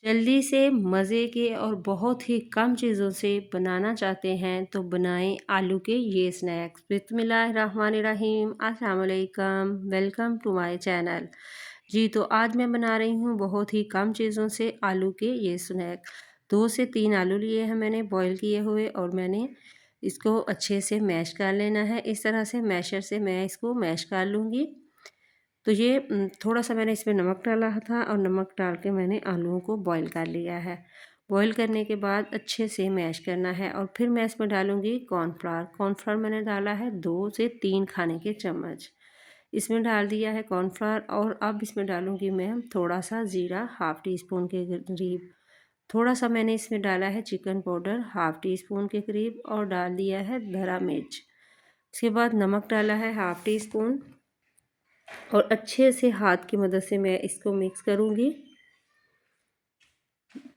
जल्दी से मज़े के और बहुत ही कम चीज़ों से बनाना चाहते हैं तो बनाएं आलू के ये स्नैक्स। बिस्मिल्लाहिर्रहमानिर्रहीम, अस्सलाम वालेकुम, वेलकम टू माय चैनल। जी तो आज मैं बना रही हूँ बहुत ही कम चीज़ों से आलू के ये स्नैक। 2 से 3 आलू लिए हैं मैंने बॉईल किए हुए, और मैंने इसको अच्छे से मैश कर लेना है। इस तरह से मैशर से मैं इसको मैश कर लूँगी। तो ये थोड़ा-सा मैंने इसमें नमक डाला था, और नमक डाल के मैंने आलूओं को बॉईल कर लिया है। बॉईल करने के बाद अच्छे से मैश करना है, और फिर मैं इसमें डालूँगी कॉर्नफ्लावर। कॉर्नफ्लावर मैंने डाला है 2 से 3 खाने के चम्मच। इसमें डाल दिया है कॉर्नफ्लावर, और अब इसमें डालूँगी मैं थोड़ा-सा ज़ीरा, हाफ़ टी स्पून के करीब। थोड़ा-सा मैंने इसमें डाला है chicken powder, half tea spoon के करीब, और डाल दिया है धरा मिर्च। उसके बाद नमक डाला है हाफ़ टी स्पून, और अच्छे से हाथ की मदद से मैं इसको मिक्स करूँगी,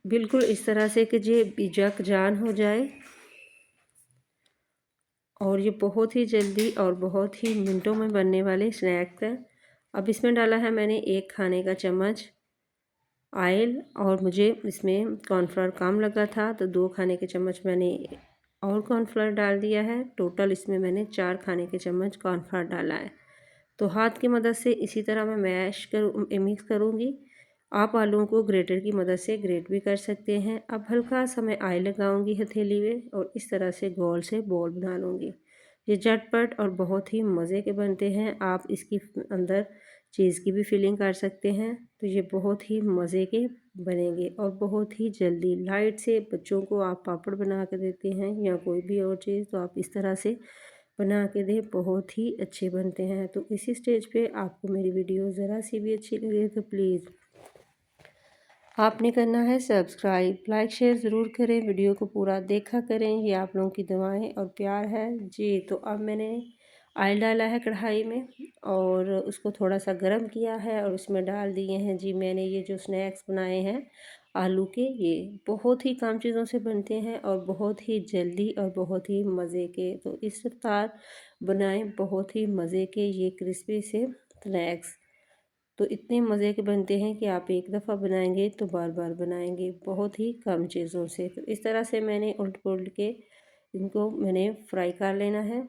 बिल्कुल इस तरह से कि ये जक जान हो जाए। और ये बहुत ही जल्दी और बहुत ही मिनटों में बनने वाले स्नैक्स हैं। अब इसमें डाला है मैंने 1 खाने का चम्मच ऑयल, और मुझे इसमें कॉर्नफ्लावर कम लगा था तो 2 खाने के चम्मच मैंने और कॉर्नफ्लावर डाल दिया है। टोटल इसमें मैंने 4 खाने के चम्मच कॉर्नफ्लावर डाला है। तो हाथ की मदद से इसी तरह मैं मिक्स करूँगी। आप आलूओं को ग्रेटर की मदद से ग्रेट भी कर सकते हैं। अब हल्का सा मैं ऑयल लगाऊंगी हथेली में, और इस तरह से गोल से बॉल बना लूँगी। ये झटपट और बहुत ही मज़े के बनते हैं। आप इसकी अंदर चीज़ की भी फिलिंग कर सकते हैं, तो ये बहुत ही मज़े के बनेंगे। और बहुत ही जल्दी लाइट से बच्चों को आप पापड़ बना के देते हैं या कोई भी और चीज़, तो आप इस तरह से बना के दें, बहुत ही अच्छे बनते हैं। तो इसी स्टेज पे आपको मेरी वीडियो ज़रा सी भी अच्छी लगे तो प्लीज़ आपने करना है सब्सक्राइब, लाइक शेयर ज़रूर करें, वीडियो को पूरा देखा करें। ये आप लोगों की दुआएं और प्यार है जी। तो अब मैंने ऑयल डाला है कढ़ाई में, और उसको थोड़ा सा गर्म किया है, और उसमें डाल दिए हैं जी मैंने ये जो स्नैक्स बनाए हैं आलू के। ये बहुत ही कम चीज़ों से बनते हैं और बहुत ही जल्दी और बहुत ही मज़े के। तो इस इफ्तार बनाएं बहुत ही मज़े के ये क्रिस्पी से स्नैक्स। तो इतने मज़े के बनते हैं कि आप एक दफ़ा बनाएंगे तो बार बार बनाएंगे, बहुत ही कम चीज़ों से। तो इस तरह से मैंने उलट पुलट के इनको मैंने फ्राई कर लेना है।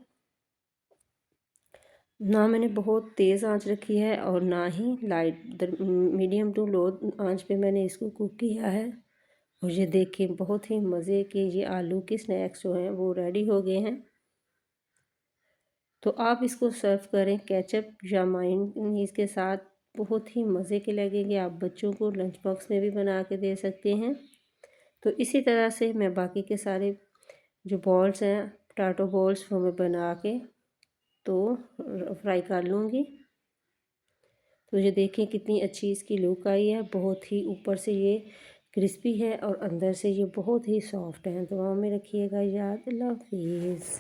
ना मैंने बहुत तेज़ आंच रखी है और ना ही लाइट, मीडियम टू लो आंच पे मैंने इसको कुक किया है। और ये देखिए बहुत ही मज़े के ये आलू के स्नैक्स जो हैं वो रेडी हो गए हैं। तो आप इसको सर्व करें केचप या मायोनीज़ के साथ, बहुत ही मज़े के लगेंगे। आप बच्चों को लंच बॉक्स में भी बना के दे सकते हैं। तो इसी तरह से मैं बाकी के सारे जो बॉल्स हैं पोटैटो बॉल्स वो मैं बना के तो फ्राई कर लूँगी। तो ये देखें कितनी अच्छी इसकी लुक आई है, बहुत ही ऊपर से ये क्रिस्पी है और अंदर से ये बहुत ही सॉफ्ट है। दुआ में रखिएगा याद। अल्लाह हाफिज़।